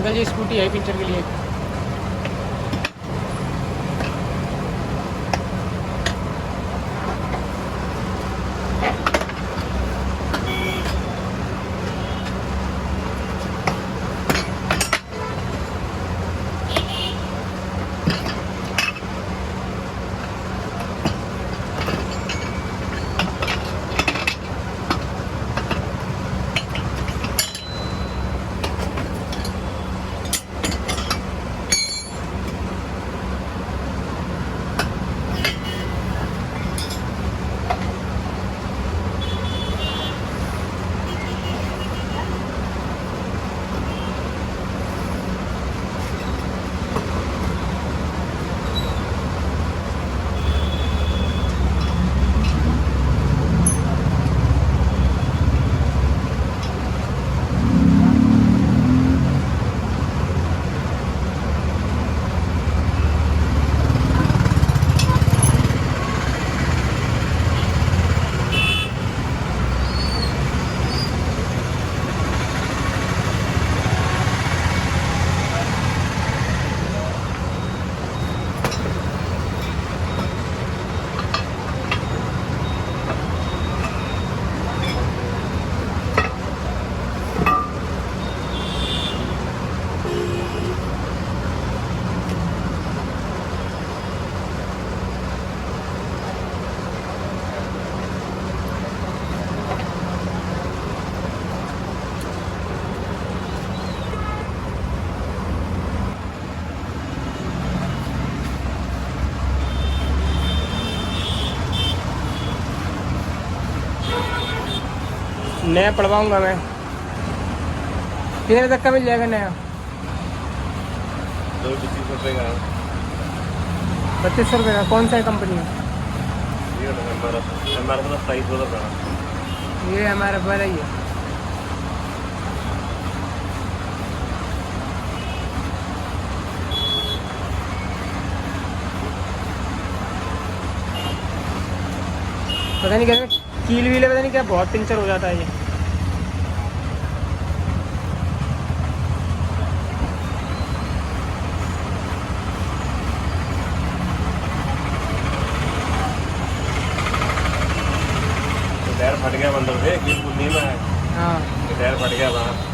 Uncle जी scooty है picture के लिए। नया पढ़वाऊँगा मैं। कितने तक का मिल जाएगा नया? 25 रुपये का। 2500 रुपये का। कौन सा है कंपनी? हमारा तो प्राइस होता था। ये हमारा बड़ा ही है। पता नहीं कैसे कील वील पता नहीं क्या बहुत पिंचर हो जाता है ये। टायर फट गया अंदर से, कील खुली में है। हाँ टायर फट गया वहाँ।